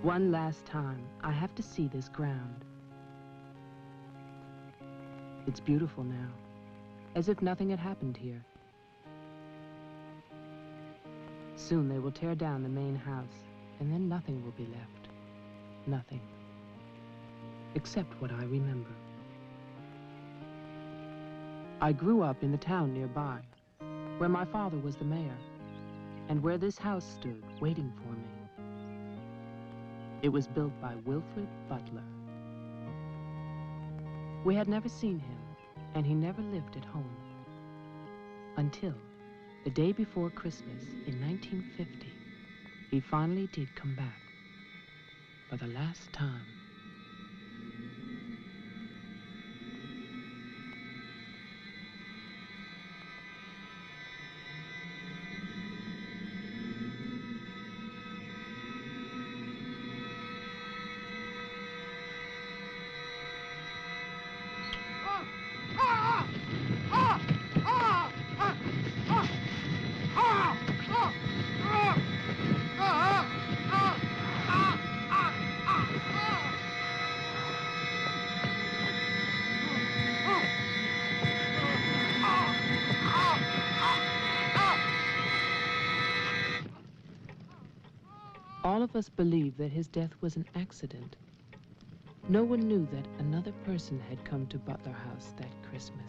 One last time, I have to see this ground. It's beautiful now, as if nothing had happened here. Soon they will tear down the main house, and then nothing will be left. Nothing. Except what I remember. I grew up in the town nearby, where my father was the mayor, and where this house stood, waiting for me. It was built by Wilfred Butler. We had never seen him, and he never lived at home. Until the day before Christmas in 1950, he finally did come back. For the last time. All of us believed that his death was an accident. No one knew that another person had come to Butler House that Christmas.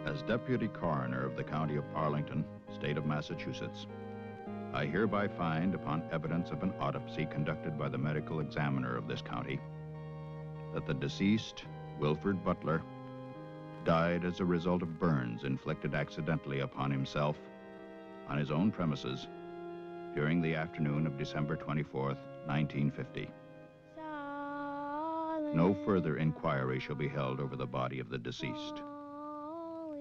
As Deputy Coroner of the County of Arlington, State of Massachusetts, I hereby find, upon evidence of an autopsy conducted by the medical examiner of this county, that the deceased, Wilfred Butler, died as a result of burns inflicted accidentally upon himself on his own premises during the afternoon of December 24th, 1950. No further inquiry shall be held over the body of the deceased,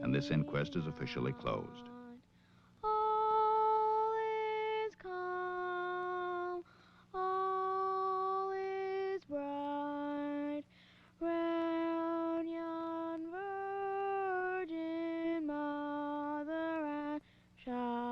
and this inquest is officially closed. All is calm, all is bright, round yon virgin mother and child.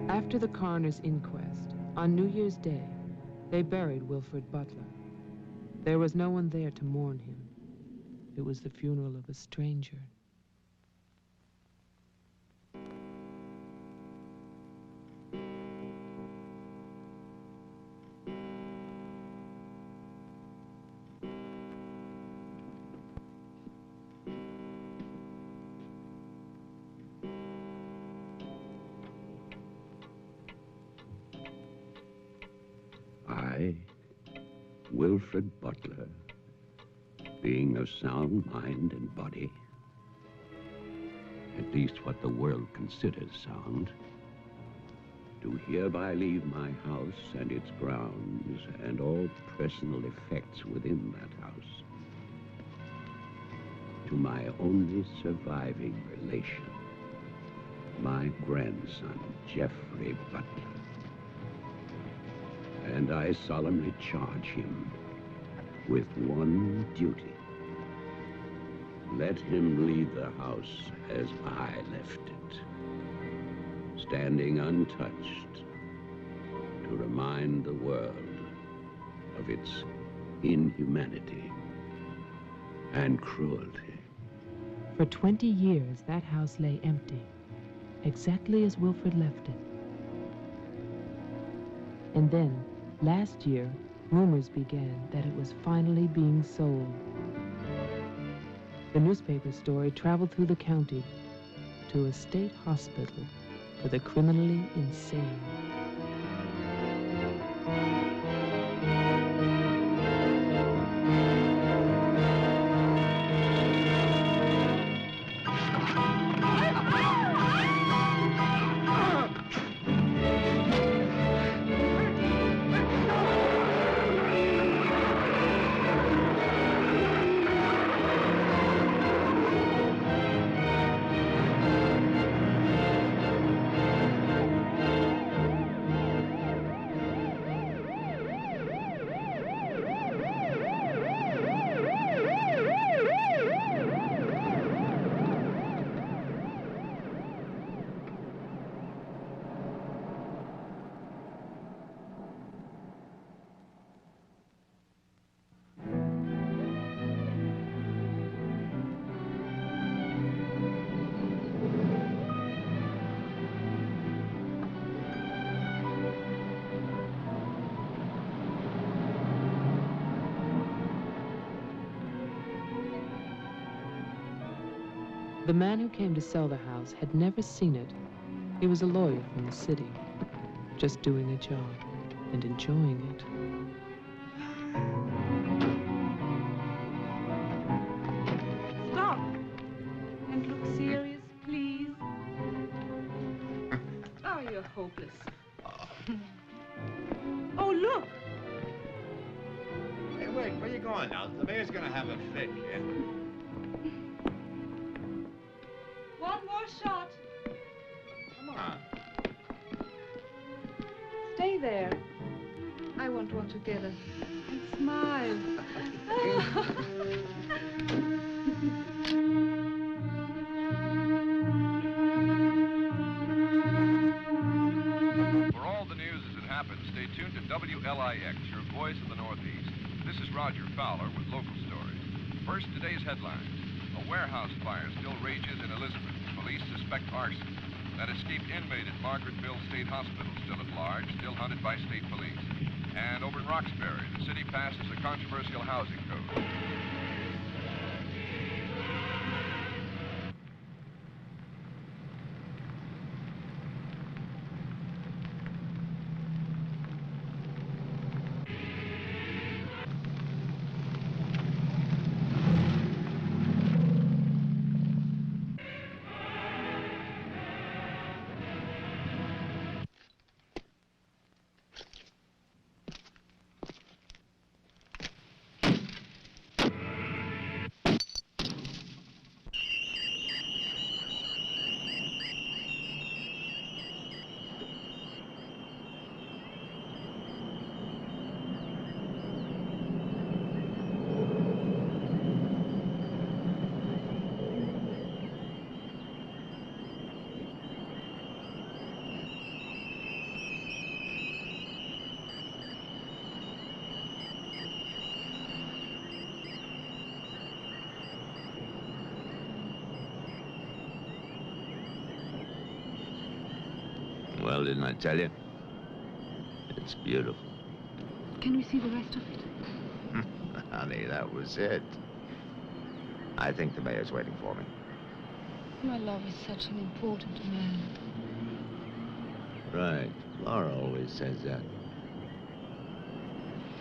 After the coroner's inquest, on New Year's Day, they buried Wilfred Butler. There was no one there to mourn him. It was the funeral of a stranger. Wilfred Butler, being of sound mind and body, at least what the world considers sound, do hereby leave my house and its grounds and all personal effects within that house to my only surviving relation, my grandson, Geoffrey Butler. And I solemnly charge him with one duty. Let him leave the house as I left it, standing untouched to remind the world of its inhumanity and cruelty. For 20 years, that house lay empty, exactly as Wilfred left it. And then, last year, rumors began that it was finally being sold. The newspaper story traveled through the county to a state hospital for the criminally insane. The man who came to sell the house had never seen it. He was a lawyer from the city, just doing a job and enjoying it. Stop and look serious, please. Oh, you're hopeless. Oh, look. Hey, wait, where you going now? The mayor's gonna have a fit, kid. One more shot. Come on. Stay there. I want one together. And smile. For all the news as it happens, stay tuned to WLIX, your voice of the Northeast. This is Roger Fowler with local stories. First, today's headlines. A warehouse fire still rages in Elizabeth. Police suspect arson. That escaped inmate at Margaretville State Hospital still at large, still hunted by state police. And over in Roxbury, the city passes a controversial housing code. Well, didn't I tell you? It's beautiful. Can we see the rest of it? Honey, that was it. I think the mayor's waiting for me. My love is such an important man. Right. Laura always says that.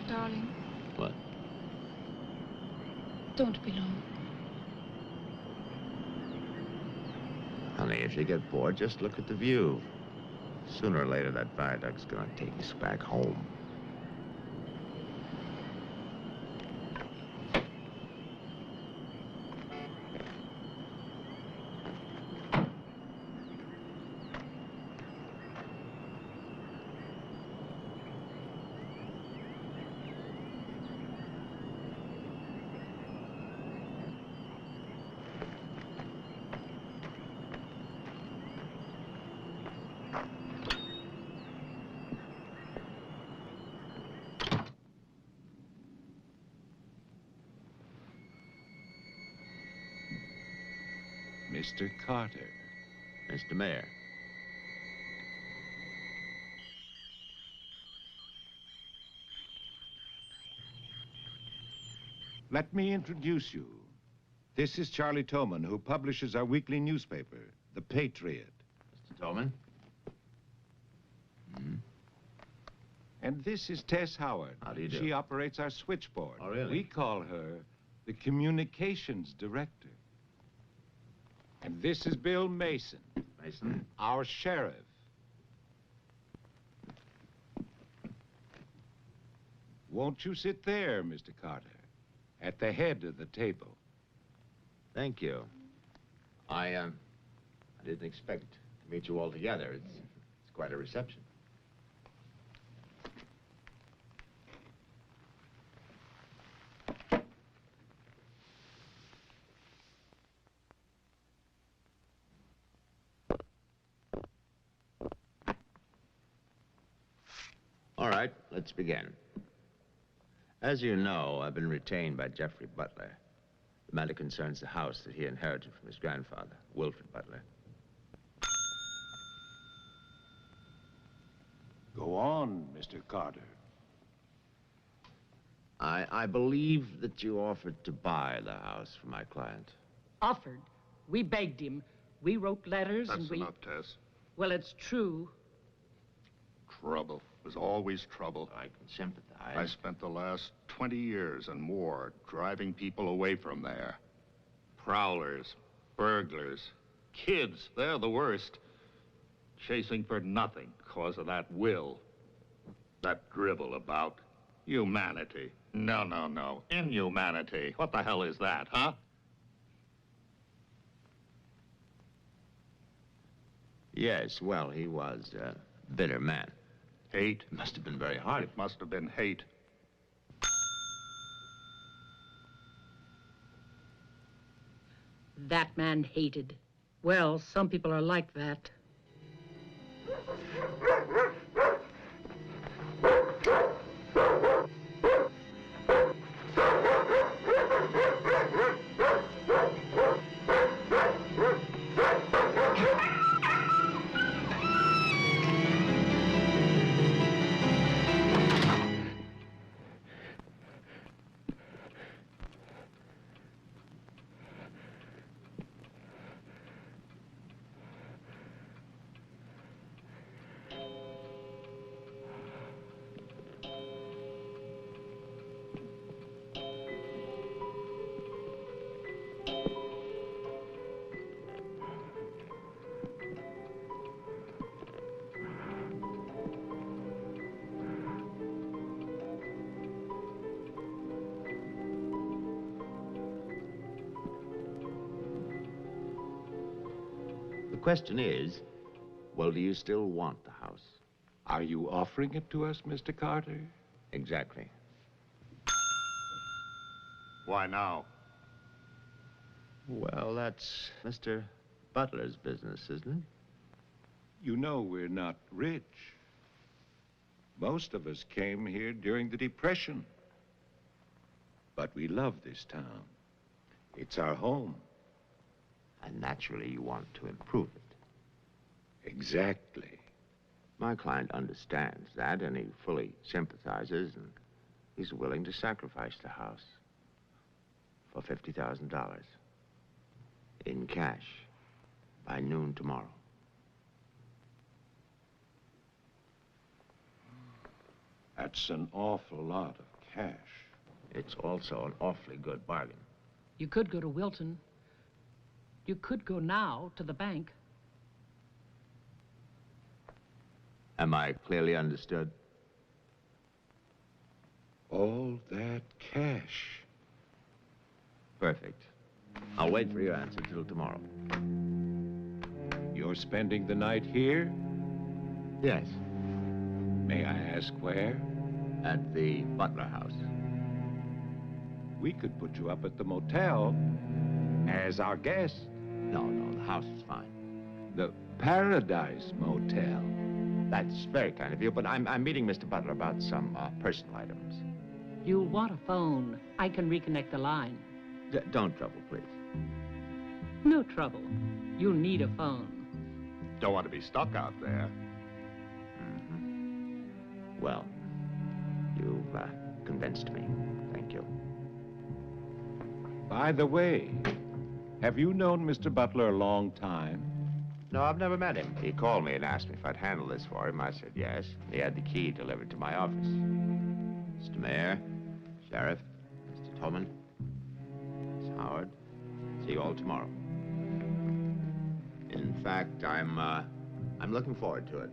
Darling, What? Don't be long. Honey, if you get bored, just look at the view. Sooner or later, that viaduct's gonna take us back home. Mr. Carter. Mr. Mayor. Let me introduce you. This is Charlie Toman, who publishes our weekly newspaper, The Patriot. Mr. Tolman. And this is Tess Howard. How do you do? She operates our switchboard. Oh, really? We call her the communications director. And this is Bill Mason, Mason. our sheriff. Won't you sit there, Mr. Carter, at the head of the table? Thank you. I didn't expect to meet you all together. It's quite a reception. All right, let's begin. As you know, I've been retained by Jeffrey Butler. The matter concerns the house that he inherited from his grandfather, Wilfred Butler. Go on, Mr. Carter. I believe that you offered to buy the house for my client. Offered. We begged him. We wrote letters and That's we... enough, Tess. Well, it's true. Trouble. There's always trouble. I can sympathize. I spent the last 20 years and more driving people away from there. Prowlers, burglars, kids, they're the worst. Chasing for nothing because of that will. That drivel about humanity. No, no, no. Inhumanity. What the hell is that, huh? Yes, well, he was a bitter man. Hate? It must have been very hard. It must have been hate. That man hated. Well, some people are like that. The question is, well, do you still want the house? Are you offering it to us, Mr. Carter? Exactly. Why now? Well, that's Mr. Butler's business, isn't it? You know we're not rich. Most of us came here during the Depression. But we love this town. It's our home. And naturally, you want to improve it. Exactly. My client understands that, and he fully sympathizes, and he's willing to sacrifice the house for $50,000 in cash by noon tomorrow. That's an awful lot of cash. It's also an awfully good bargain. You could go to Wilton. You could go now to the bank. Am I clearly understood? All that cash. Perfect. I'll wait for your answer till tomorrow. You're spending the night here? Yes. May I ask where? At the Butler House. We could put you up at the motel as our guest. No, the house is fine. The Paradise Motel. That's very kind of you, but I'm meeting Mr. Butler about some personal items. You'll want a phone. I can reconnect the line. Don't trouble, please. No trouble. You'll need a phone. Don't want to be stuck out there. Well, you've convinced me. Thank you. By the way, have you known Mr. Butler a long time? No, I've never met him. He called me and asked me if I'd handle this for him. I said yes. He had the key delivered to my office. Mr. Mayor, Sheriff, Mr. Tolman, Miss Howard, see you all tomorrow. In fact, I'm looking forward to it.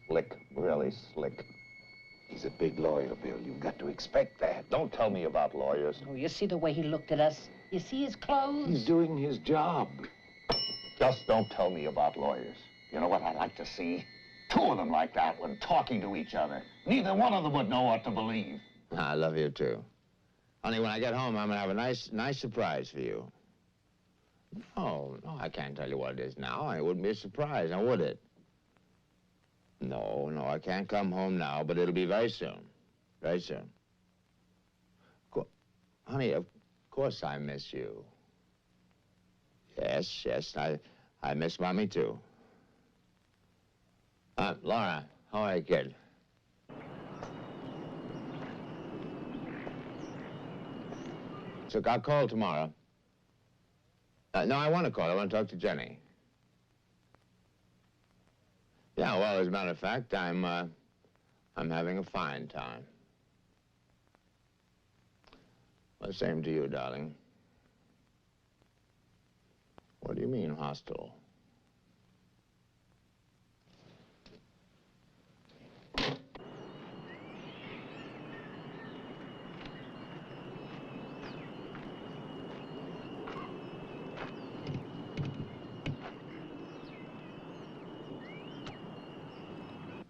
Slick, really slick. He's a big lawyer, Bill. You've got to expect that. Don't tell me about lawyers. Oh, you see the way he looked at us? You see his clothes? He's doing his job. Just don't tell me about lawyers. You know what I'd like to see? Two of them like that one talking to each other. Neither one of them would know what to believe. I love you, too. Honey, when I get home, I'm going to have a nice surprise for you. No, I can't tell you what it is now. It wouldn't be a surprise, now would it? No, I can't come home now, but it'll be very soon. Very soon. Honey, of course I miss you. Yes, I miss Mommy, too. Laura, how are you, kid? So I'll call tomorrow. No, I want to call. I want to talk to Jenny. Yeah, well, as a matter of fact, I'm having a fine time. Well, same to you, darling. What do you mean, hostile?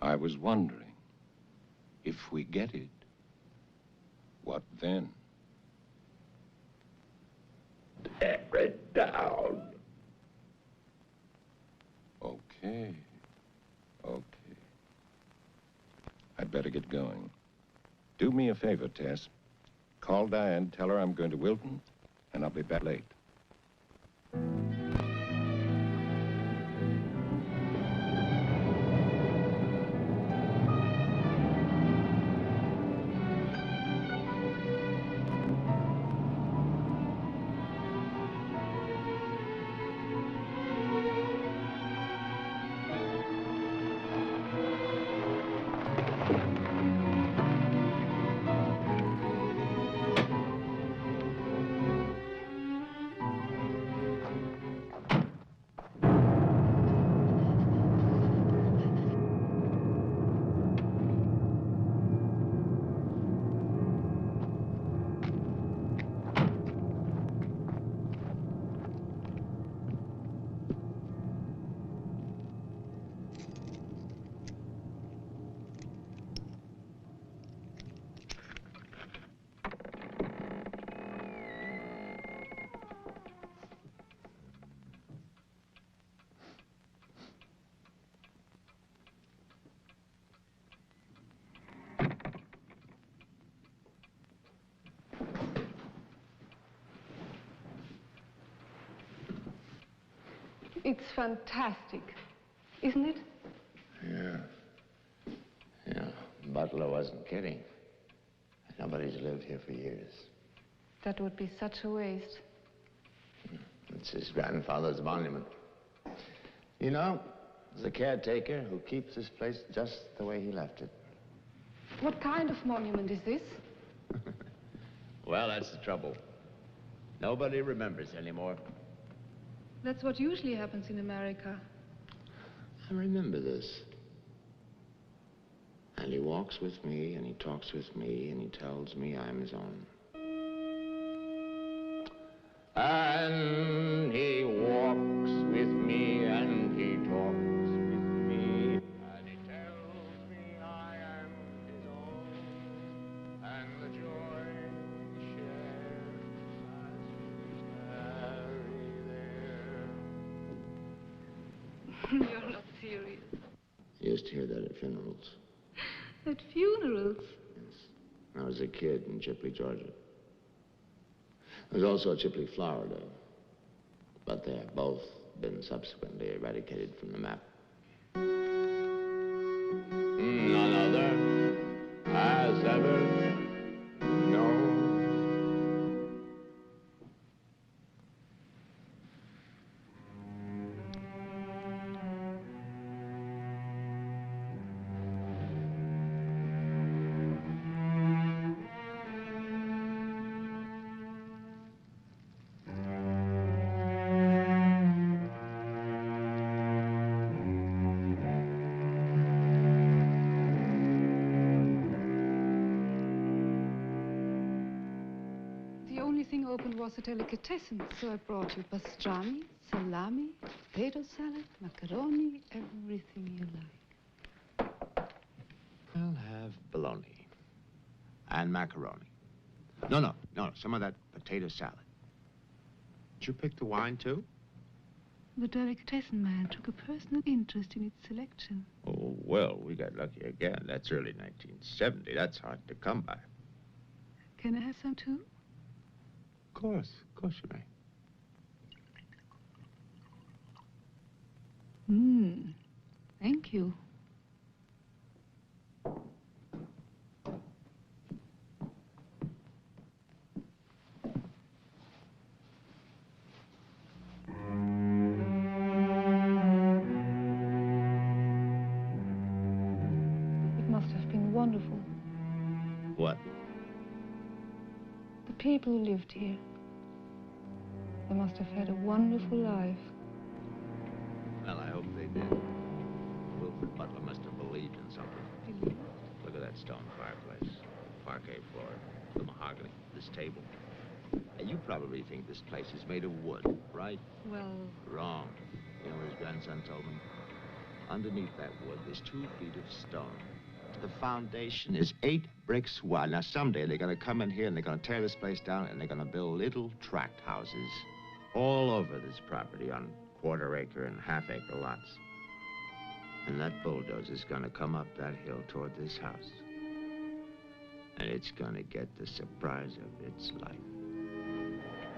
I was wondering, if we get it, what then? Tear it down. Okay. I'd better get going. Do me a favor, Tess. Call Diane, tell her I'm going to Wilton, and I'll be back late. It's fantastic, isn't it? Yeah. Butler wasn't kidding. Nobody's lived here for years. That would be such a waste. It's his grandfather's monument. You know, There's a caretaker who keeps this place just the way he left it. What kind of monument is this? Well, that's the trouble. Nobody remembers anymore. That's what usually happens in America. I remember this. And he walks with me, and he talks with me, and he tells me I'm his own. And he walks with me, and he talks with me, and he tells me I am his own, and the joy he shares as he's married there. You're not serious. I used to hear that at funerals. At funerals? Yes. When I was a kid in Chipley, Georgia. There's also Chipley, Florida. But they have both been subsequently eradicated from the map. None other has ever known. Was a delicatessen, so I brought you pastrami, salami, potato salad, macaroni, everything you like. I'll have bologna and macaroni. No, some of that potato salad. Did you pick the wine, too? The delicatessen man took a personal interest in its selection. Oh, well, we got lucky again. That's early 1970. That's hard to come by. Can I have some, too? Of course you may. Thank you. It must have been wonderful. What? The people who lived here. They must have had a wonderful life. Well, I hope they did. Wilfred Butler must have believed in something. Believed? Look at that stone fireplace, parquet floor, the mahogany, this table. And you probably think this place is made of wood, right? Well... Wrong. You know what his grandson told me? Underneath that wood, there's 2 feet of stone. The foundation is 8 bricks wide. Now, someday they're going to come in here and they're going to tear this place down and they're going to build little tract houses all over this property on quarter-acre and half-acre lots. And that bulldozer's going to come up that hill toward this house. And it's going to get the surprise of its life.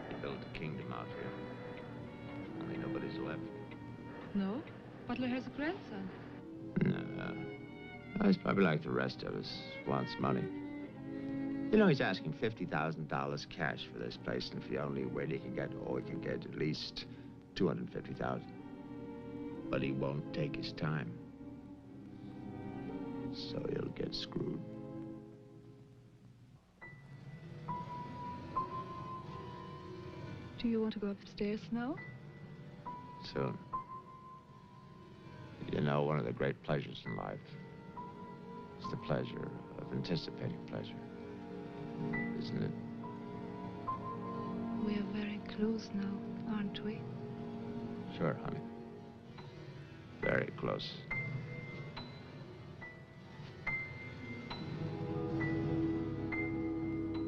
They built a kingdom out here. Only nobody's left. No? Butler has a grandson. No. He's probably like the rest of us, wants money. You know, he's asking $50,000 cash for this place, and if he only wait, he can get at least $250,000. But he won't take his time. So he'll get screwed. Do you want to go upstairs now? Soon. You know, one of the great pleasures in life is the pleasure of anticipating pleasure. Isn't it? We are very close now, aren't we? Sure, honey. Very close.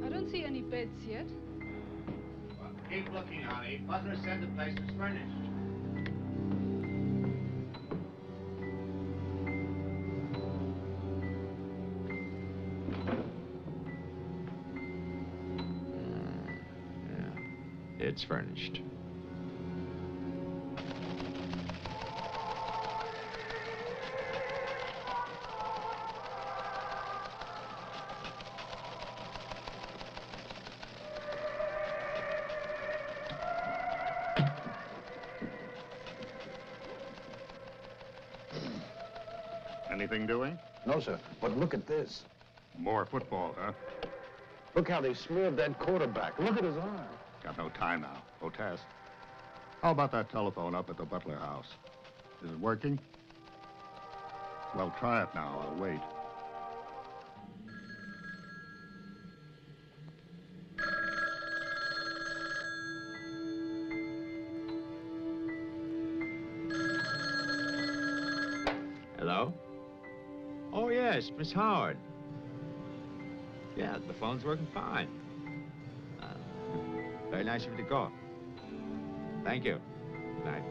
I don't see any beds yet. Well, keep looking, honey. Butler said the place was furnished. It's furnished. Anything doing? No, sir. But look at this. More football, huh? Look how they smeared that quarterback. Look at his arm. Got no time now. Go test. How about that telephone up at the Butler house? Is it working? Well, try it now. I'll wait. Hello? Oh, yes, Miss Howard. Yeah, the phone's working fine. Very nice of you to call. Thank you. Good night.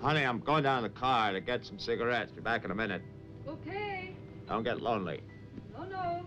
Honey, I'm going down to the car to get some cigarettes. Be back in a minute. Okay. Don't get lonely. No, no.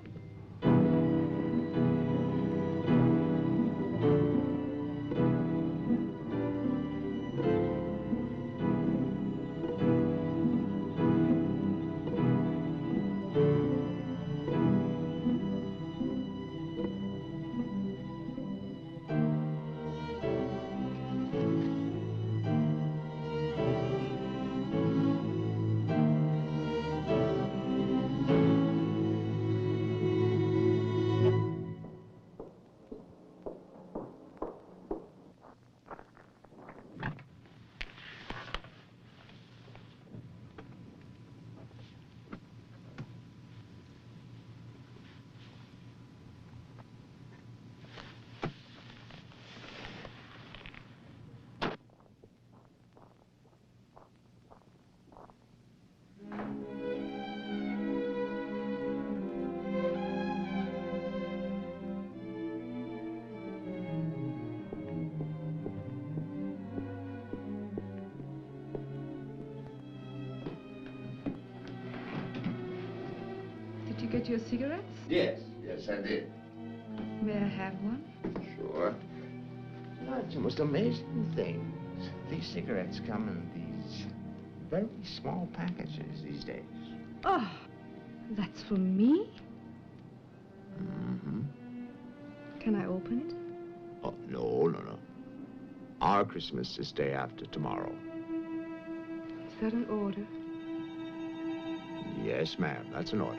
Did you get your cigarettes? Yes, I did. May I have one? Sure. No, it's the most amazing things. These cigarettes come in these very small packages these days. Oh, that's for me? Mm-hmm. Can I open it? Oh, no. Our Christmas is day after tomorrow. Is that an order? Yes, ma'am, that's an order.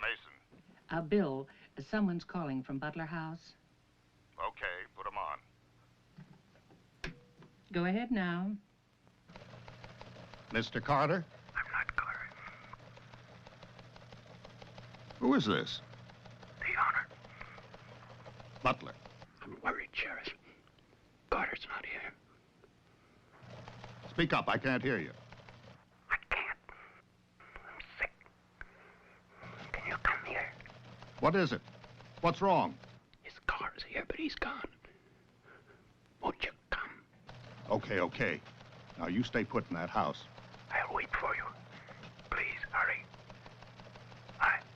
Mason. Bill, someone's calling from Butler House. Okay, put him on. Go ahead now. Mr. Carter? I'm not Carter. Who is this? The owner. Butler. I'm worried, Sheriff. Carter's not here. Speak up, I can't hear you. I can't. I'm sick. Can you come here? What is it? What's wrong? His car's here, but he's gone. Won't you come? Okay, okay. Now you stay put in that house. I'll wait for you. Please, hurry.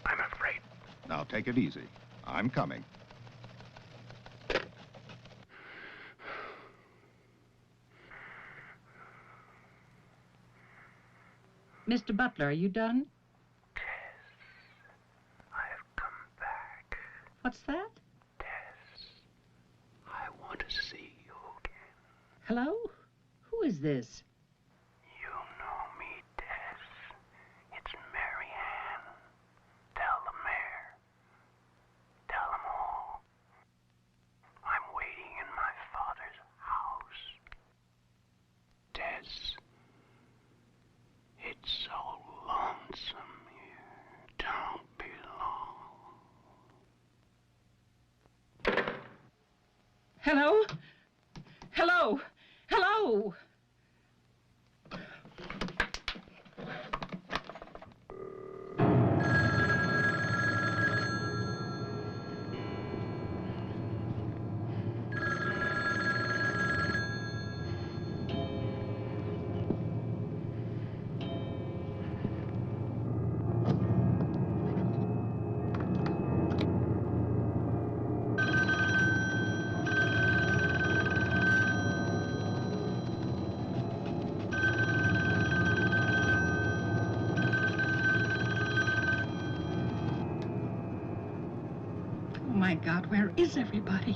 I'm afraid. Now take it easy. I'm coming. Mr. Butler, are you done? Tess, I have come back. What's that? Tess, I want to see you again. Hello? Who is this? You know me, Tess. It's Mary Ann. Tell the mayor. Tell them all. I'm waiting in my father's house. Tess, it's so lonesome here. Don't be long. Hello? Hello? Hello? Oh, my God, where is everybody?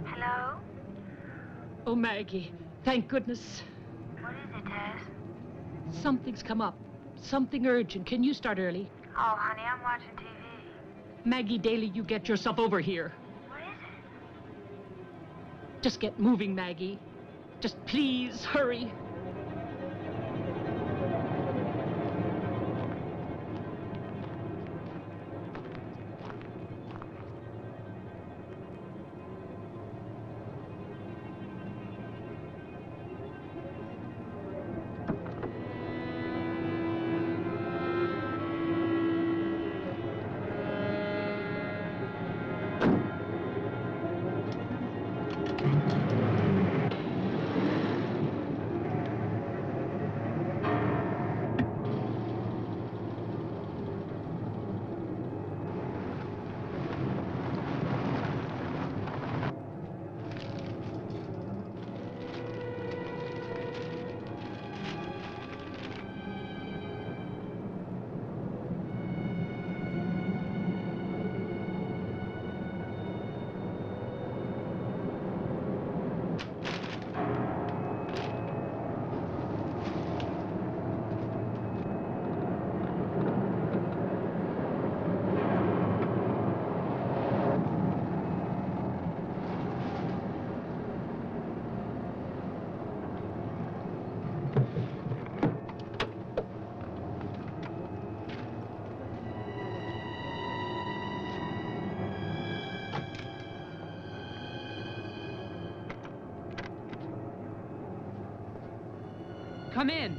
Hello? Oh, Maggie, thank goodness. What is it, Tess? Something's come up. Something urgent. Can you start early? Oh, honey, I'm watching TV. Maggie Daly, you get yourself over here. What is it? Just get moving, Maggie. Just please hurry. Come in.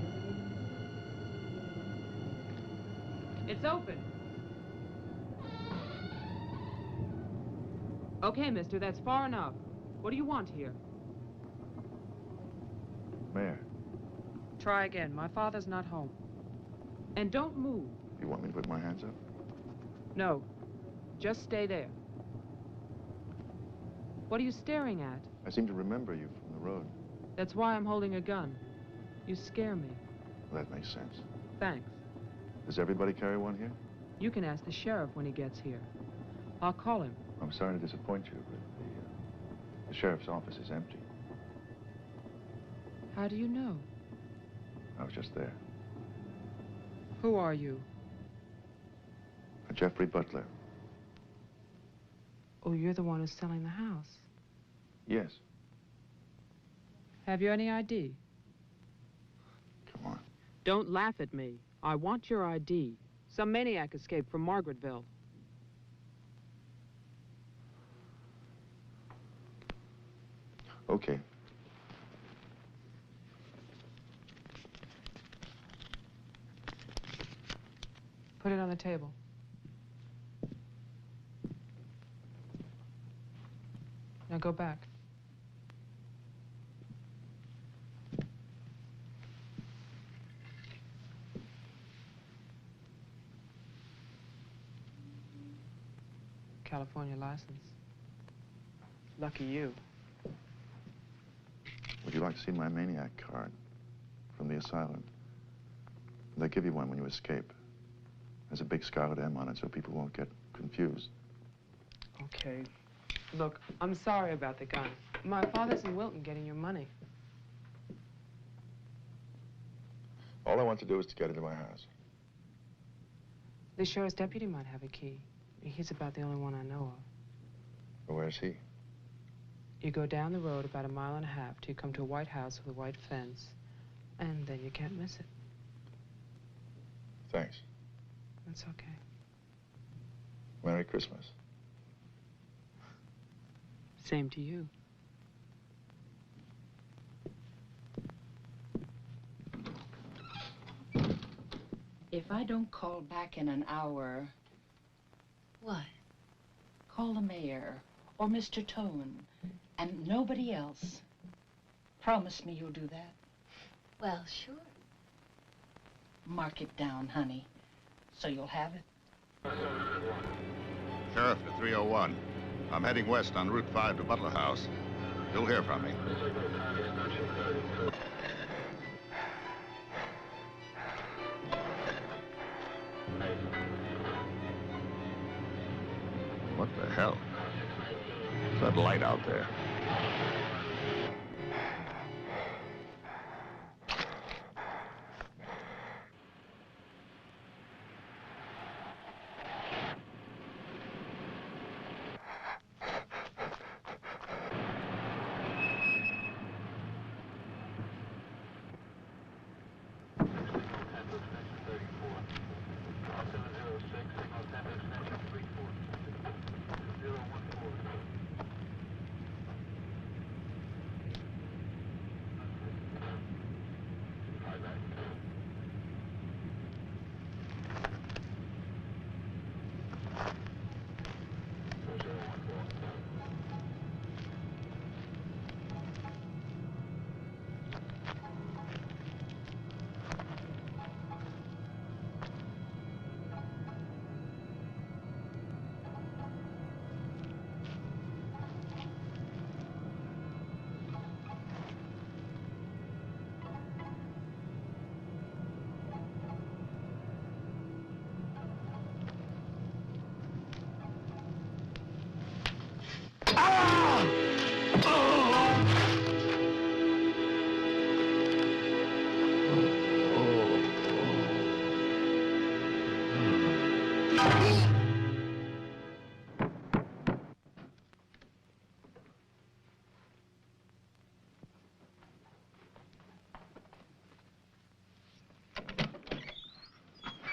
It's open. Okay, mister, that's far enough. What do you want here? Mayor, Try again. My father's not home. And don't move. you want me to put my hands up? No. Just stay there. What are you staring at? I seem to remember you from the road. That's why I'm holding a gun. You scare me. Well, that makes sense. Thanks. Does everybody carry one here? You can ask the sheriff when he gets here. I'll call him. I'm sorry to disappoint you, but the sheriff's office is empty. How do you know? I was just there. Who are you? Jeffrey Butler. Oh, you're the one who's selling the house. Yes. Have you any ID? Come on. Don't laugh at me. I want your ID. Some maniac escaped from Margaretville. Okay. Put it on the table. Now go back. California license. Lucky you. Would you like to see my maniac card from the asylum? They give you one when you escape. There's a big scarlet M on it so people won't get confused. Okay. Look, I'm sorry about the gun. My father's in Wilton getting your money. All I want to do is to get into my house. The sheriff's deputy might have a key. He's about the only one I know of. Well, where's he? You go down the road about 1.5 miles till you come to a white house with a white fence, and then you can't miss it. Thanks. That's okay. Merry Christmas. Same to you. If I don't call back in an hour... What? Call the mayor or Mr. Tone and nobody else. Promise me you'll do that. Well, sure. Mark it down, honey, so you'll have it. Sheriff to 301. I'm heading west on Route 5 to Butler House. You'll hear from me. What the hell? What's that light out there?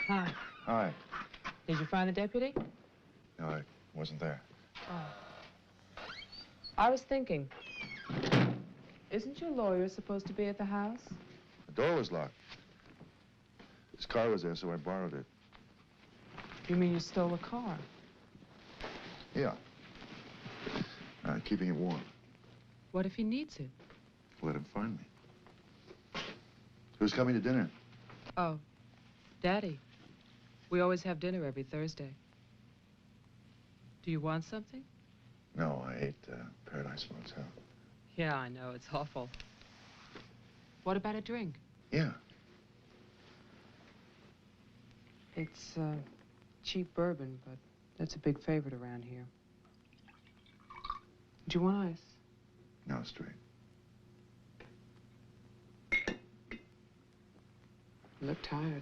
Hi. Hi. Did you find the deputy? No, I wasn't there. Oh. I was thinking, isn't your lawyer supposed to be at the house? The door was locked. His car was there, so I borrowed it. You mean you stole a car? Yeah. Keeping it warm. What if he needs it? Let him find me. Who's coming to dinner? Oh, Daddy. We always have dinner every Thursday. Do you want something? No, I ate Paradise Motel. Yeah, I know. It's awful. What about a drink? Yeah. It's cheap bourbon, but that's a big favorite around here. Do you want ice? No, straight. You look tired.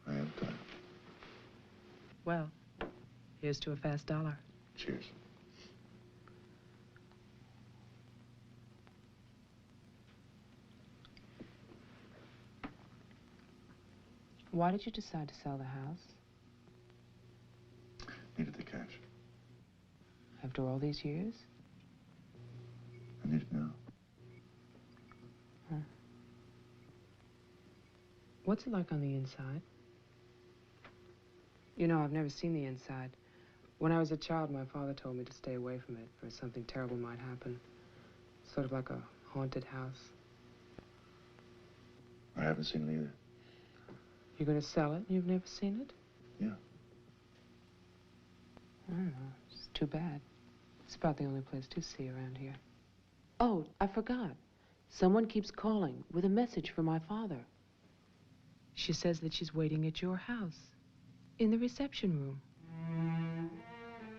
I am tired. Well, here's to a fast dollar. Cheers. Why did you decide to sell the house? Needed the cash. After all these years? I need it now. Huh. What's it like on the inside? You know, I've never seen the inside. When I was a child, my father told me to stay away from it, for something terrible might happen. Sort of like a haunted house. I haven't seen it either. You're gonna sell it and you've never seen it? Yeah. I don't know. It's too bad. It's about the only place to see around here. Oh, I forgot. Someone keeps calling with a message for my father. She says that she's waiting at your house, in the reception room.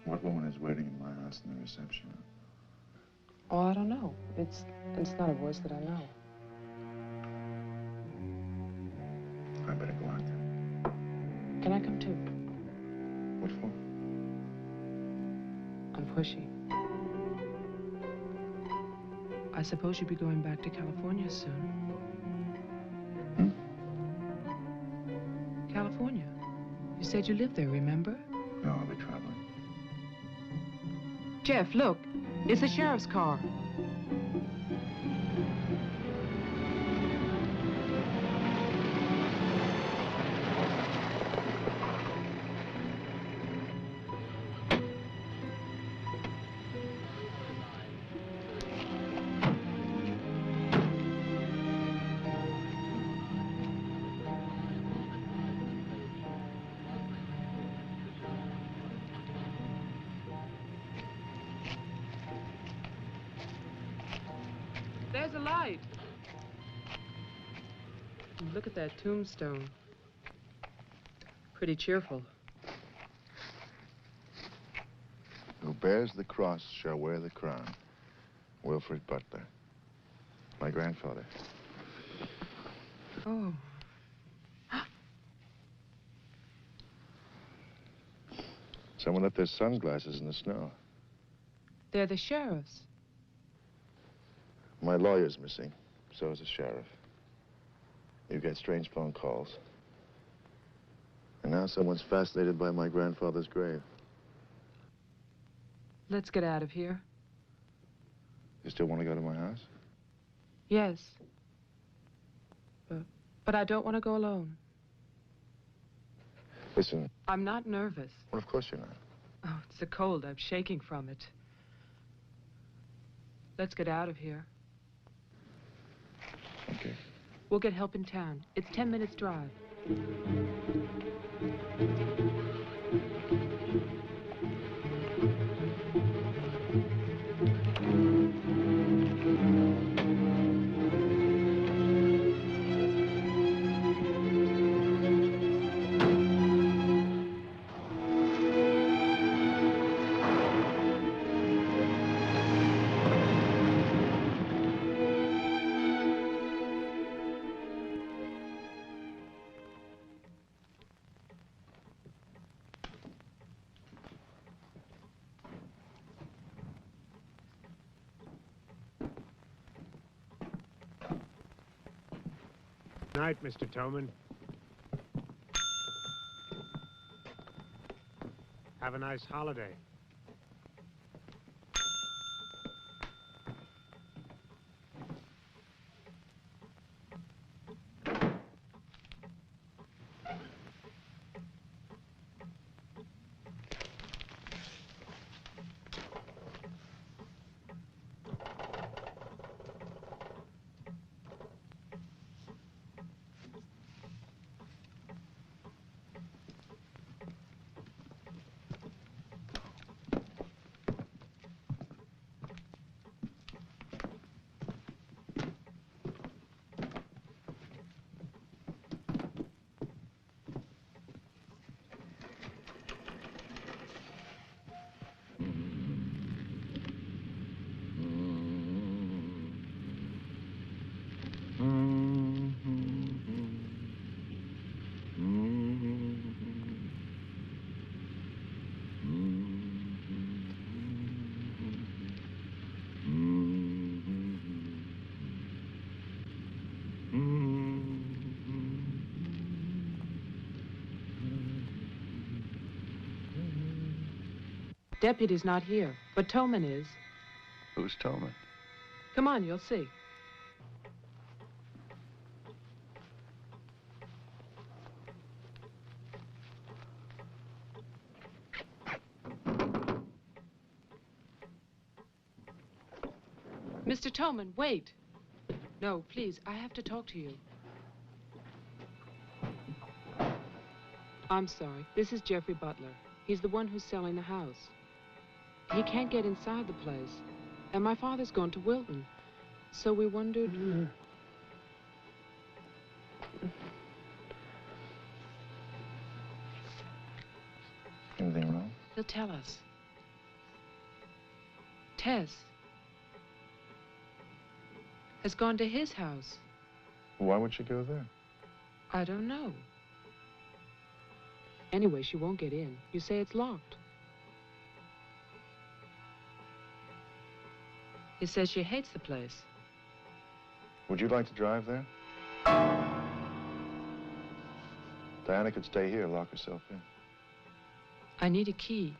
What woman is waiting in my house in the reception room? Oh, I don't know. It's not a voice that I know. I better go out there. Can I come too? What for? I'm pushy. I suppose you'll be going back to California soon. California? You said you lived there, remember? No, I'll be traveling. Jeff, look. It's the sheriff's car. There's a light. Look at that tombstone. Pretty cheerful. Who bears the cross shall wear the crown. Wilfred Butler. My grandfather. Oh. Someone left their sunglasses in the snow. They're the sheriff's. My lawyer's missing. So is the sheriff. You get strange phone calls. And now someone's fascinated by my grandfather's grave. Let's get out of here. You still want to go to my house? Yes. But I don't want to go alone. Listen. I'm not nervous. Well, of course you're not. Oh, it's the cold. I'm shaking from it. Let's get out of here. Okay. We'll get help in town. It's 10 minutes drive. Night, Mr. Toman. Have a nice holiday. Deputy's not here, but Tolman is. Who's Tolman? Come on, you'll see. Mr. Tolman, wait. No, please, I have to talk to you. I'm sorry. This is Jeffrey Butler. He's the one who's selling the house. He can't get inside the place. And my father's gone to Wilton. So we wondered... Anything wrong? He'll tell us. Tess has gone to his house. Why would she go there? I don't know. Anyway, she won't get in. You say it's locked. He says she hates the place. Would you like to drive there? Diana could stay here, lock herself in. I need a key.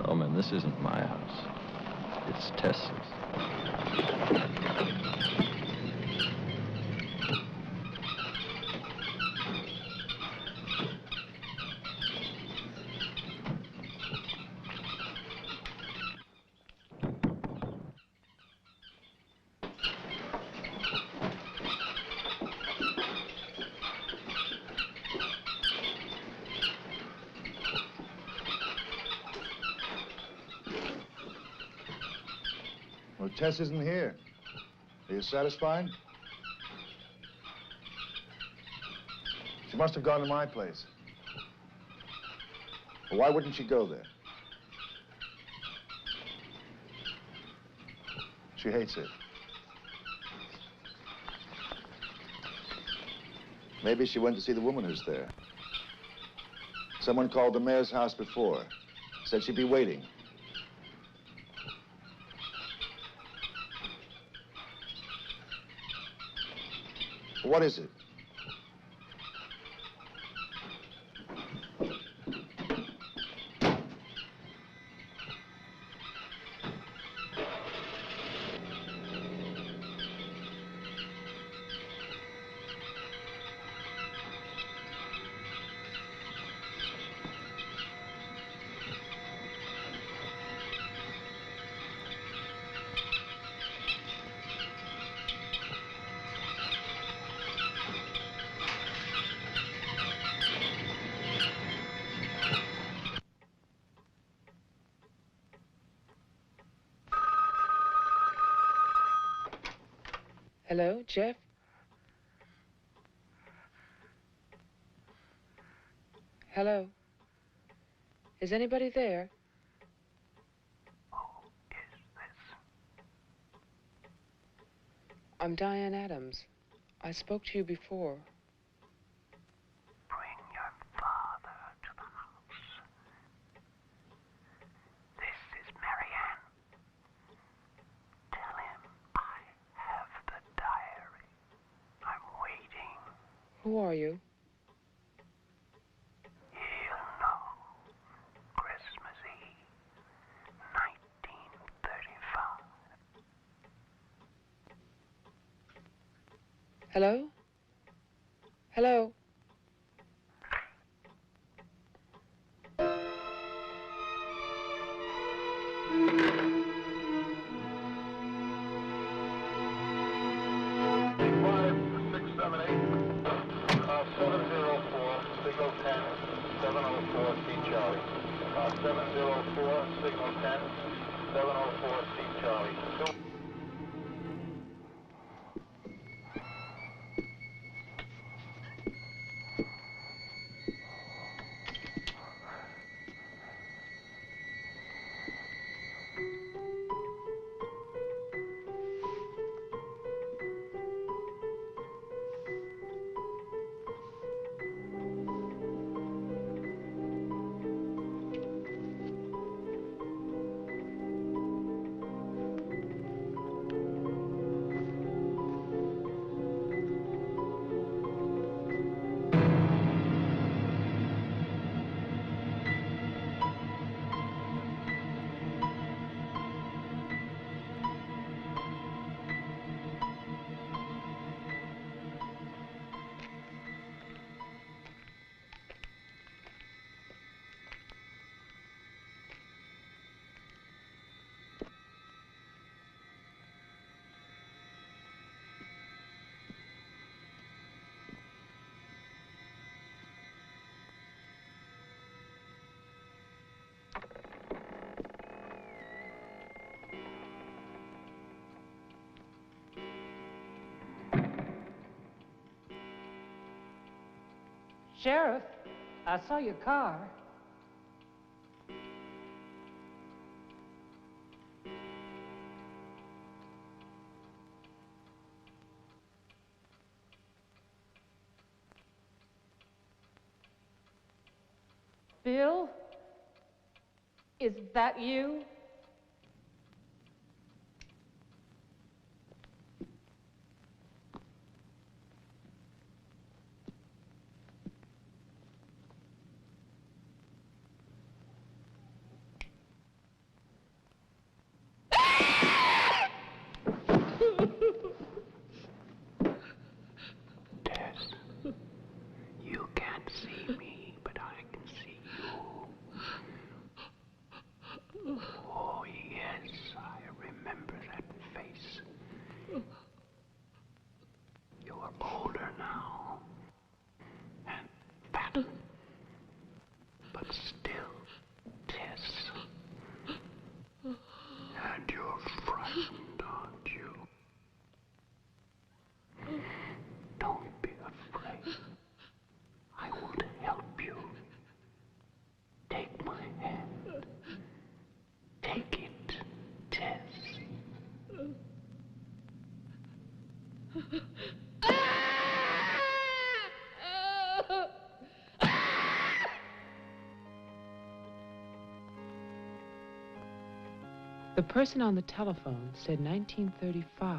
Oh, man, this isn't my house. It's Tess's. Well, Tess isn't here. Are you satisfied? She must have gone to my place. Well, why wouldn't she go there? She hates it. Maybe she went to see the woman who's there. Someone called the mayor's house before. Said she'd be waiting. What is it? Hello, Jeff? Hello? Is anybody there? Who is this? I'm Diane Adams. I spoke to you before. Bring your father to the house. This is Marianne. Tell him I have the diary. I'm waiting. Who are you? He'll know. Christmas Eve, 1935. Hello? Hello? Statewide, 704, C Charlie. 704, signal 10. 704, C Charlie. Sheriff, I saw your car. Bill? Is that you? Tess, you can't see me, but I can see you. Oh, yes, I remember that face. You're older now, and fat, but still Tess. And you're frightened, aren't you? Don't be afraid. I want to help you. Take my hand. Take it, Tess. The person on the telephone said 1935,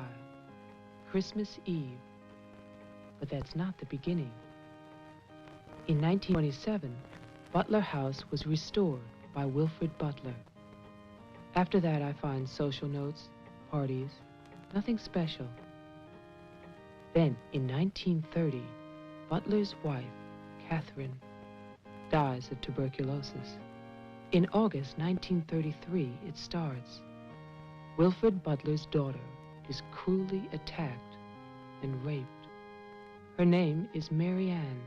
Christmas Eve. But that's not the beginning. In 1927, Butler House was restored by Wilfred Butler. After that, I find social notes, parties, nothing special. Then, in 1930, Butler's wife, Catherine, dies of tuberculosis. In August 1933, it starts. Wilfred Butler's daughter is cruelly attacked and raped. Her name is Mary Ann,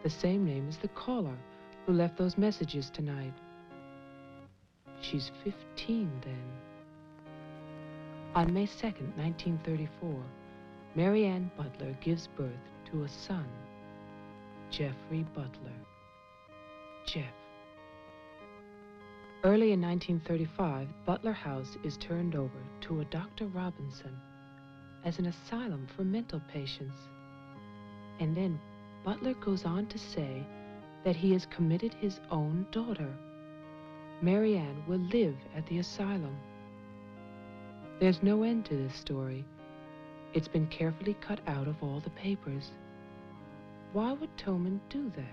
the same name as the caller who left those messages tonight. She's 15 then. On May 2nd, 1934, Mary Ann Butler gives birth to a son, Jeffrey Butler. Jeff. Early in 1935, Butler House is turned over to a Dr. Robinson as an asylum for mental patients. And then Butler goes on to say that he has committed his own daughter. Mary Ann will live at the asylum. There's no end to this story. It's been carefully cut out of all the papers. Why would Toman do that?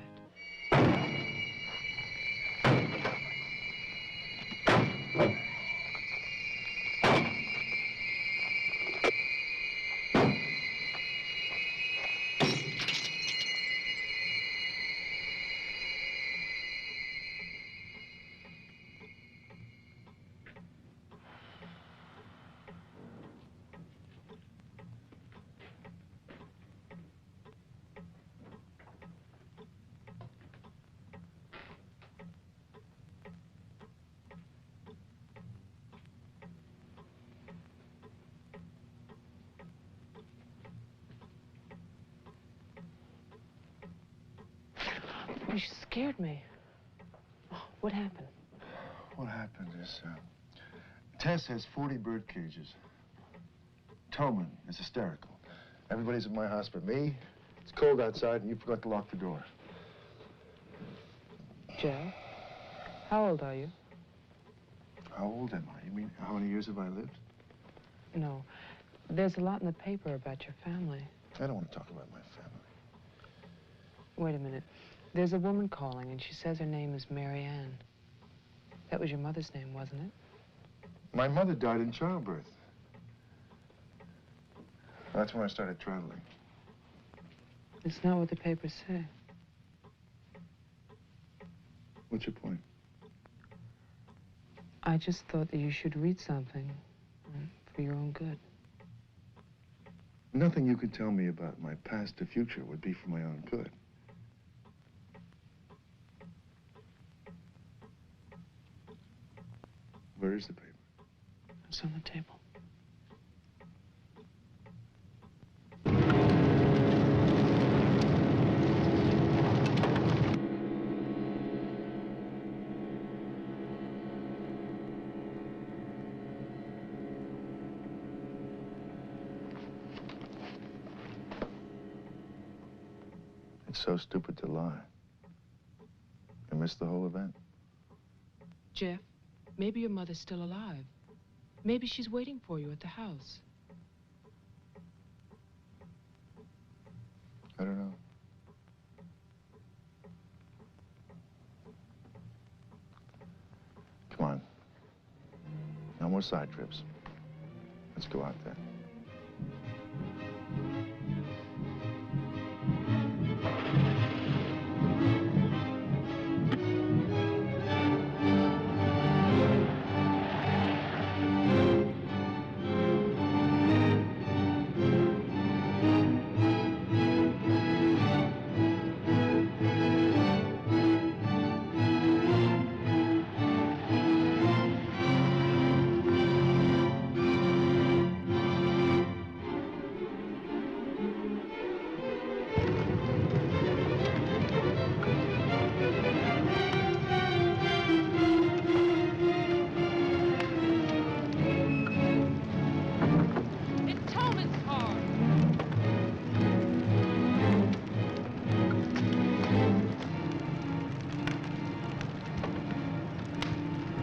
scared me. Oh, what happened? What happened is, Tess has 40 bird cages. Toman is hysterical. Everybody's at my house but me. It's cold outside and you forgot to lock the door. Jeff, how old are you? How old am I? You mean, how many years have I lived? No. There's a lot in the paper about your family. I don't want to talk about my family. Wait a minute. There's a woman calling, and she says her name is Mary Ann. That was your mother's name, wasn't it? My mother died in childbirth. That's when I started traveling. It's not what the papers say. What's your point? I just thought that you should read something for your own good. Nothing you could tell me about my past or future would be for my own good. Where is the paper? It's on the table. It's so stupid to lie. I missed the whole event. Jeff, maybe your mother's still alive. Maybe she's waiting for you at the house. I don't know. Come on. No more side trips. Let's go out there.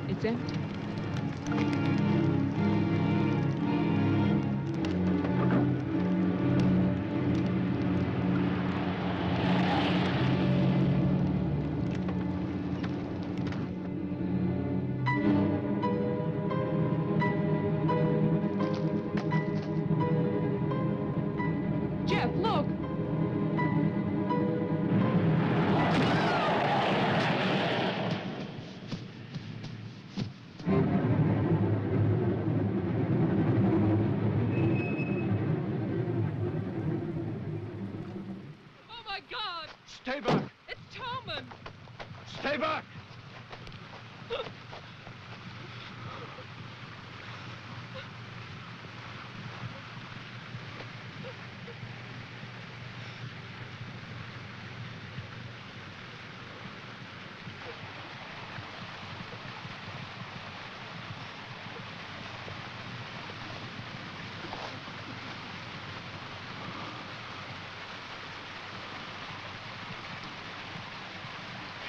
It's empty. Jeff, look! Stay back! It's Toman! Stay back!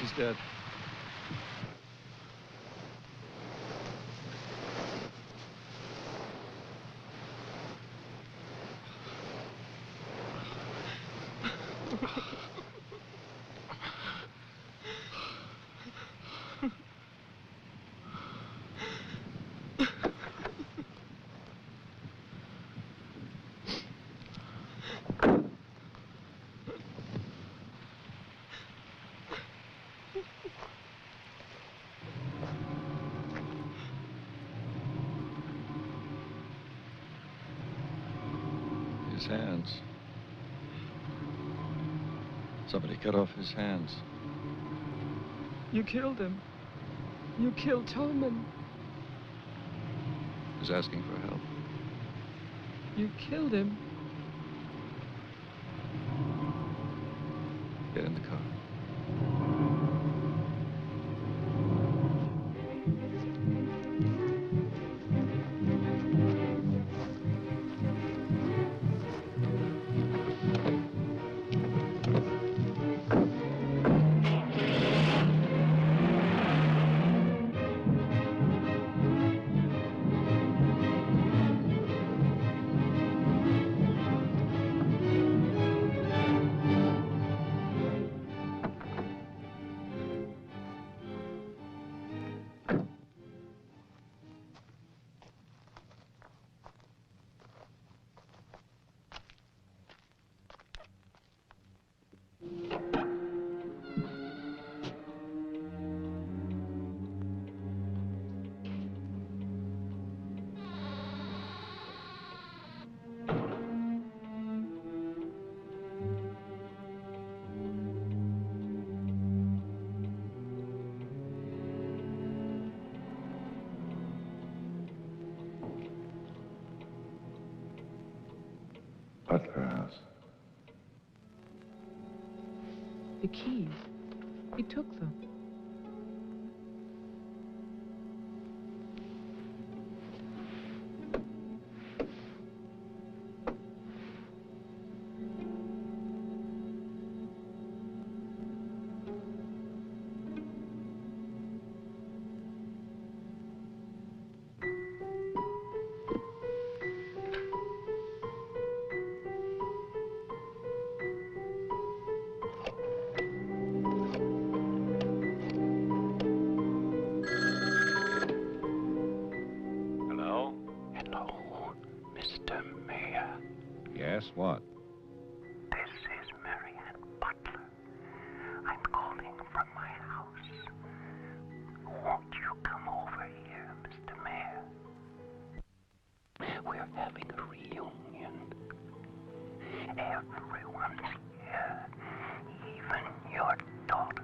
He's dead. His hands. Somebody cut off his hands. You killed him. You killed Toman. He's asking for help. You killed him. Get in the car. The keys. He took them. Hello? Hello, Mr. Mayor. Yes, what? This is Marianne Butler. I'm calling from my house. Won't you come over here, Mr. Mayor? We're having a reunion. Everyone's here, even your daughter.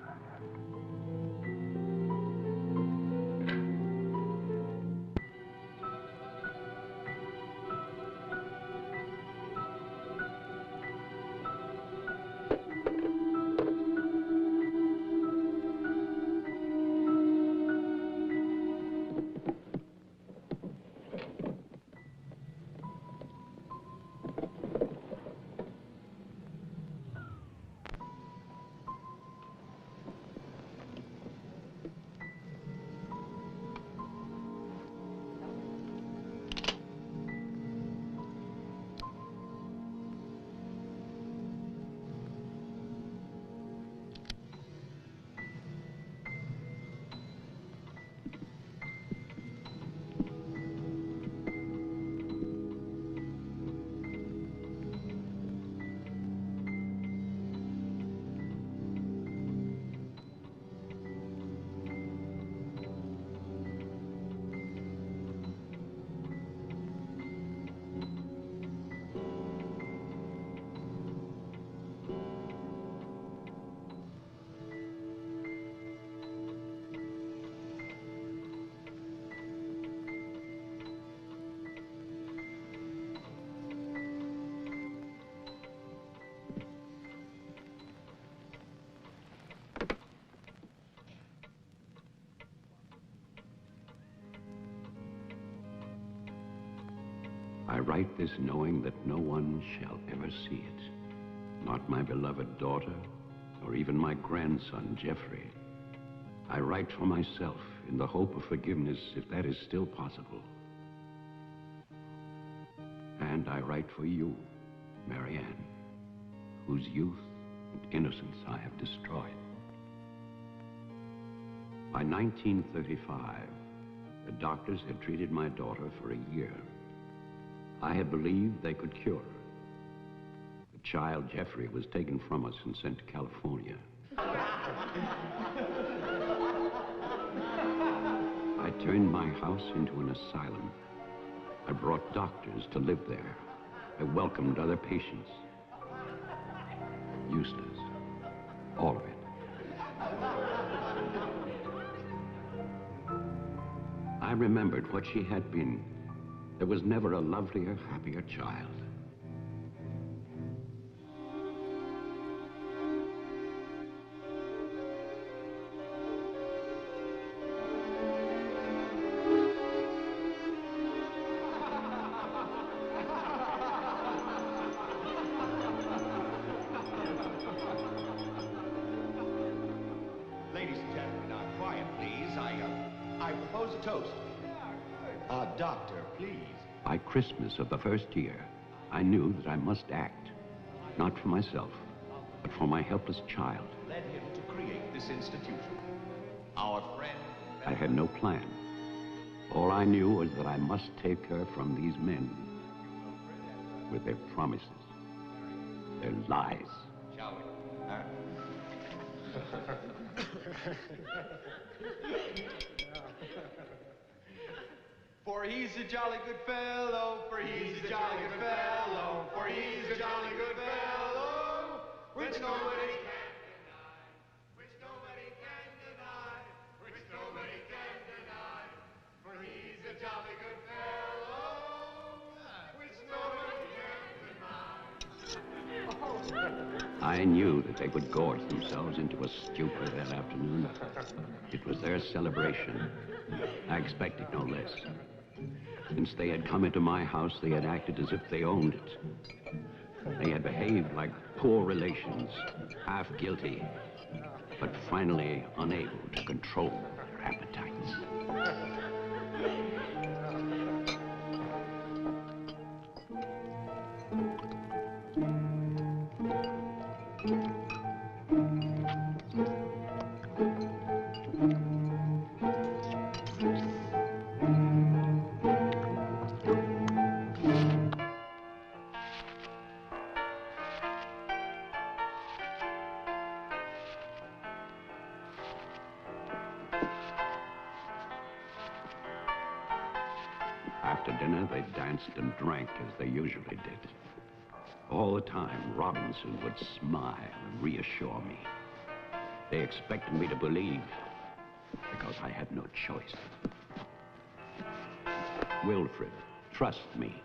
I write this knowing that no one shall ever see it. Not my beloved daughter, or even my grandson, Jeffrey. I write for myself in the hope of forgiveness, if that is still possible. And I write for you, Marianne, whose youth and innocence I have destroyed. By 1935, the doctors had treated my daughter for a year. I had believed they could cure her. The child, Jeffrey, was taken from us and sent to California. I turned my house into an asylum. I brought doctors to live there. I welcomed other patients. Useless. All of it. I remembered what she had been. There was never a lovelier, happier child. Ladies and gentlemen, now quiet, please. I propose a toast. Doctor, please. By Christmas of the first year, I knew that I must act, not for myself, but for my helpless child. Led him to create this institution. Our friend... I had no plan. All I knew was that I must take her from these men with their promises, their lies. Shall we? For he's a jolly good fellow, for he's a jolly good fellow, for he's a jolly good fellow, which nobody can deny, which nobody can deny, which nobody can deny, for he's a jolly good fellow, which nobody can deny. I knew that they would gorge themselves into a stupor that afternoon. It was their celebration. I expected no less. Since they had come into my house, they had acted as if they owned it. They had behaved like poor relations, half guilty, but finally unable to control their appetites. After dinner, they danced and drank as they usually did. All the time, Robinson would smile and reassure me. They expected me to believe, because I had no choice. Wilfred, trust me.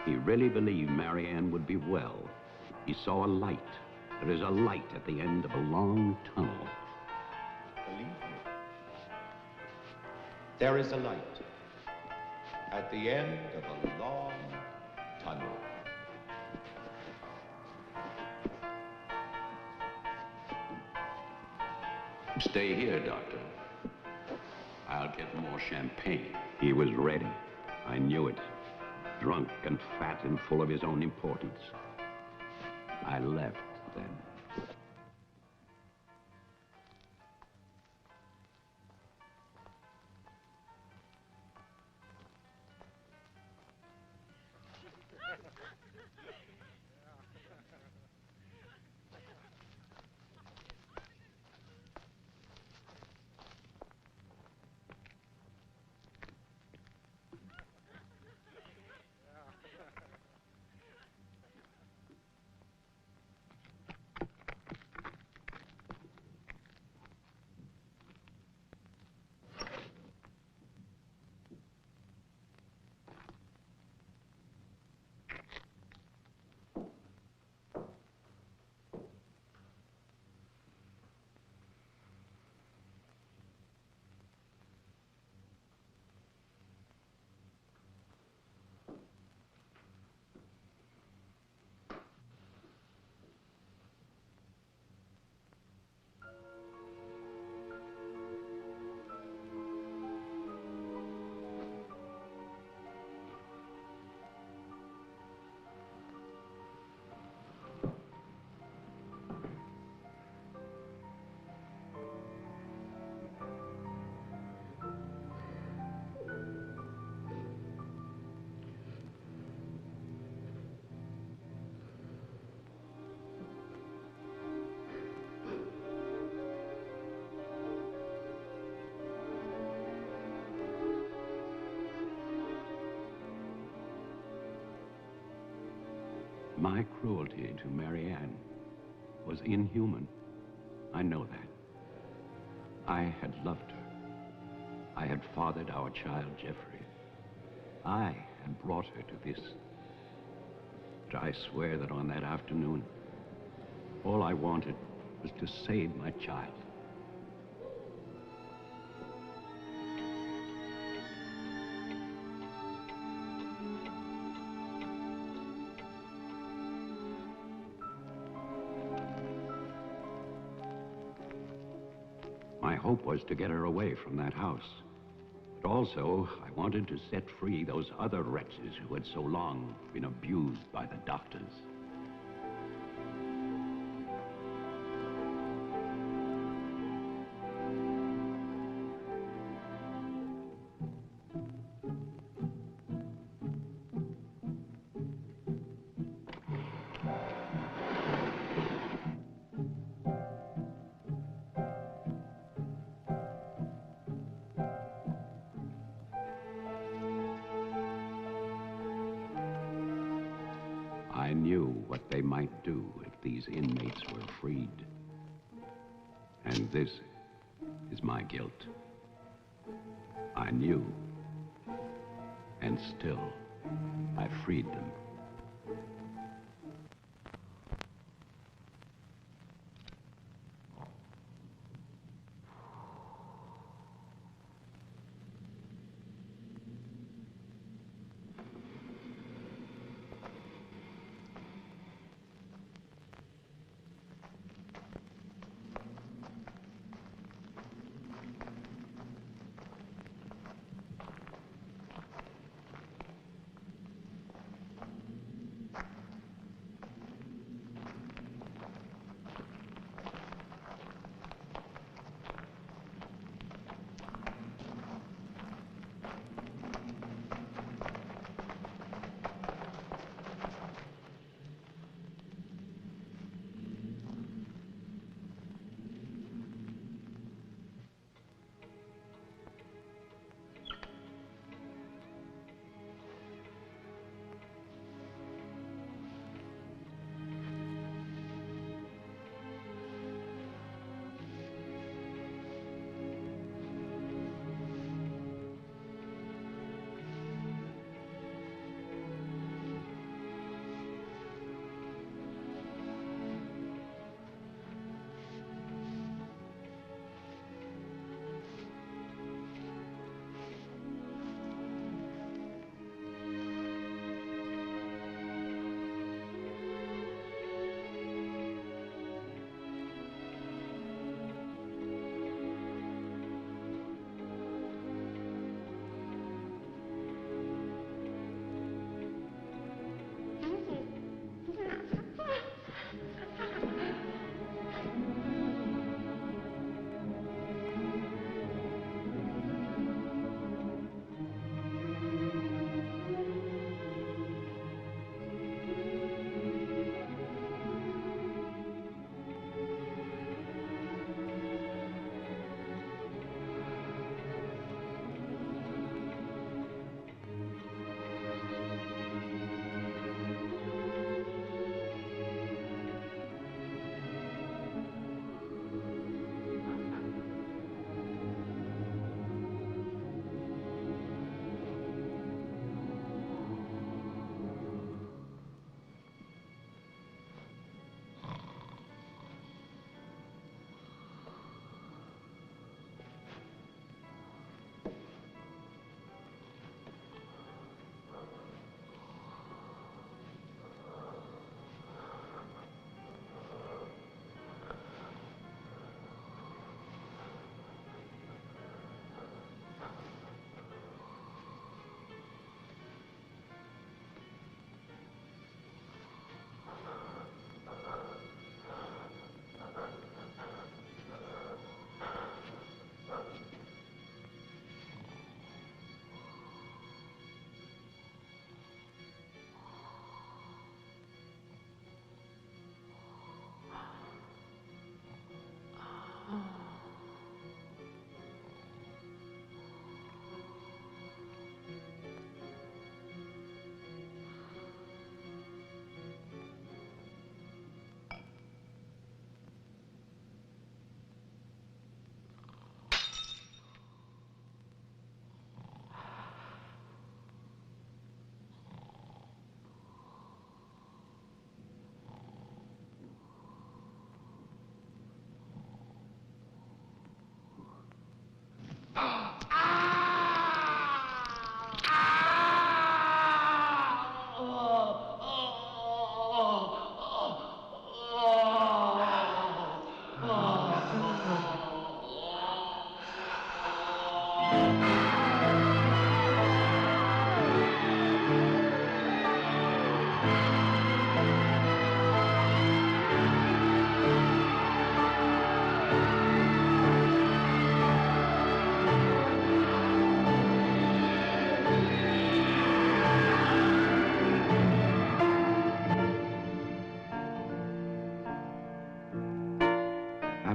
He really believed Marianne would be well. He saw a light. There is a light at the end of a long tunnel. Believe me. There is a light at the end of a long tunnel. Stay here, Doctor. I'll get more champagne. He was ready. I knew it. Drunk and fat and full of his own importance. I left then. My cruelty to Marianne was inhuman. I know that. I had loved her. I had fathered our child, Jeffrey. I had brought her to this. But I swear that on that afternoon, all I wanted was to save my child. My hope was to get her away from that house. But also, I wanted to set free those other wretches who had so long been abused by the doctors. I knew what they might do if these inmates were freed. And this is my guilt. I knew, and still I freed them.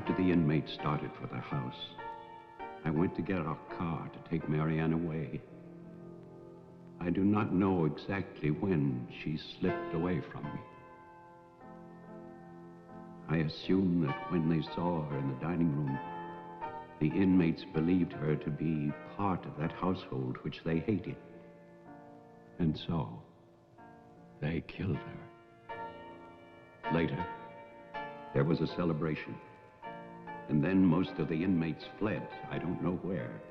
After the inmates started for the house, I went to get our car to take Marianne away. I do not know exactly when she slipped away from me. I assume that when they saw her in the dining room, the inmates believed her to be part of that household which they hated. And so, they killed her. Later, there was a celebration. And then most of the inmates fled. I don't know where.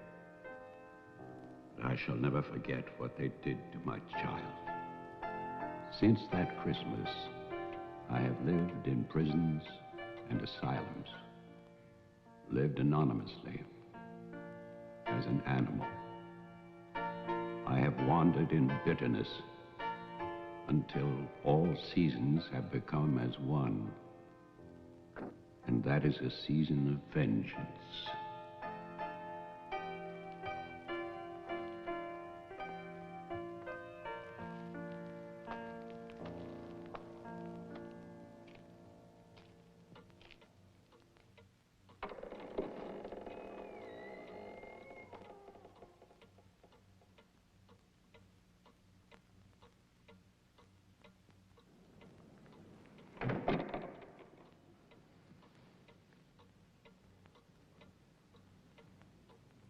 But I shall never forget what they did to my child. Since that Christmas, I have lived in prisons and asylums. Lived anonymously, as an animal. I have wandered in bitterness until all seasons have become as one. And that is a season of vengeance.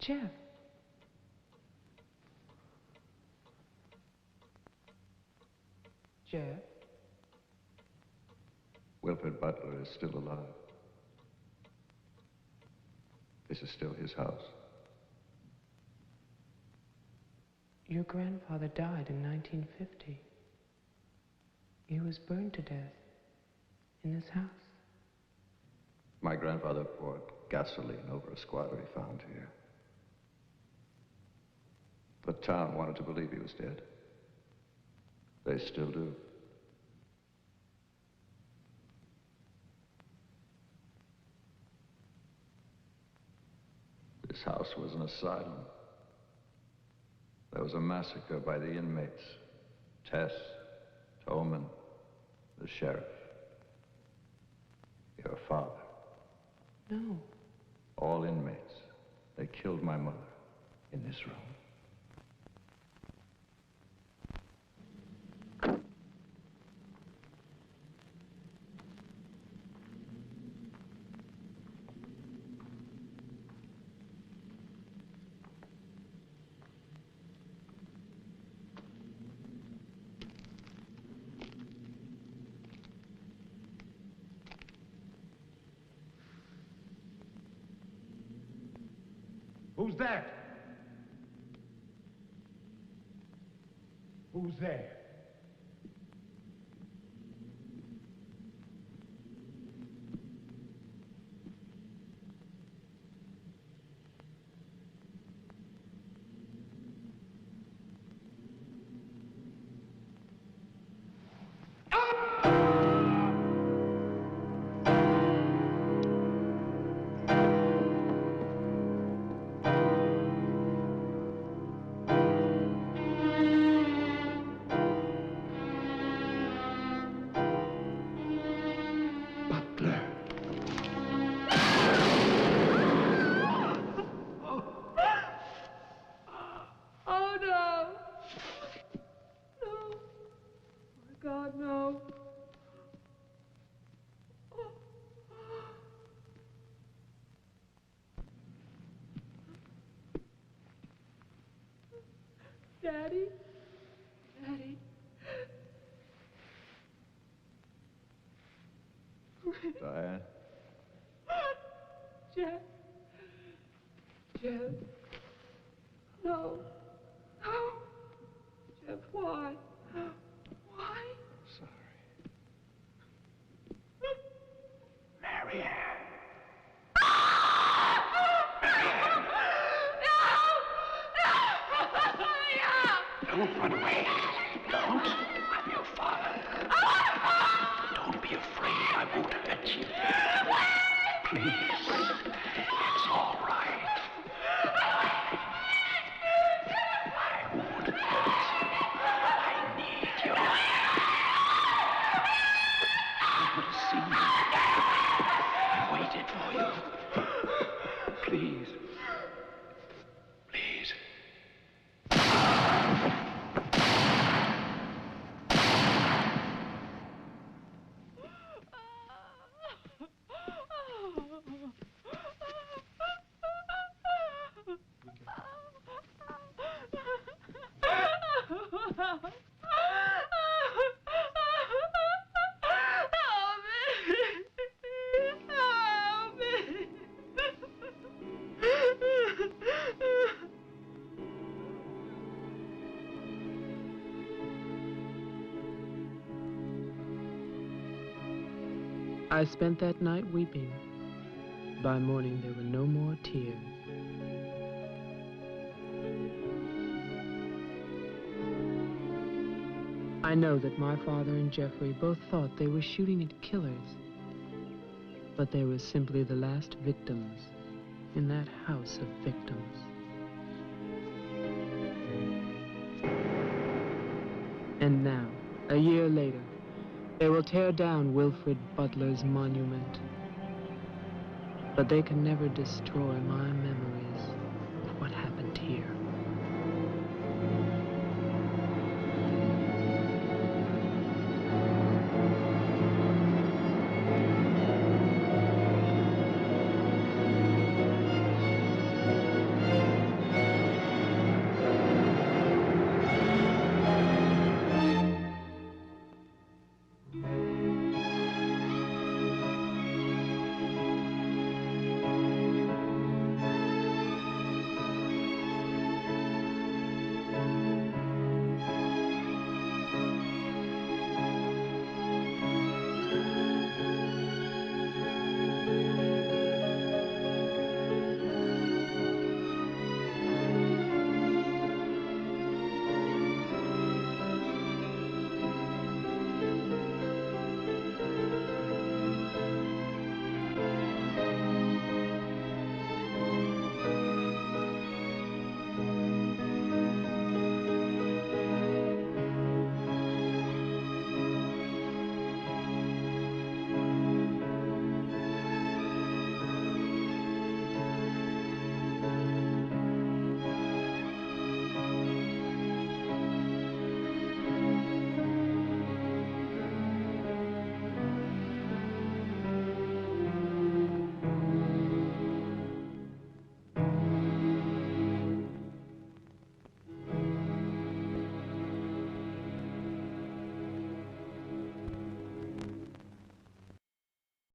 Jeff. Jeff? Wilfred Butler is still alive. This is still his house. Your grandfather died in 1950. He was burned to death in this house. My grandfather poured gasoline over a squatter he found here. The town wanted to believe he was dead. They still do. This house was an asylum. There was a massacre by the inmates. Tess, Tolman, the sheriff. Your father. No. All inmates. They killed my mother in this room. Who's that? Who's there? Oh, no. No. My God, no. Daddy? Daddy? Diane? Jeff? Jeff? No. No. Jeff, why? Why? Marianne. Don't run away. Don't. I'm your father. Don't be afraid. I won't hurt you. Please. It's all right. I won't hurt you. I need you. I want to see you. I waited for you. I spent that night weeping. By morning, there were no more tears. I know that my father and Jeffrey both thought they were shooting at killers, but they were simply the last victims in that house of victims. And now, a year later, they will tear down Wilfred Butler's monument. But they can never destroy my memories of what happened here.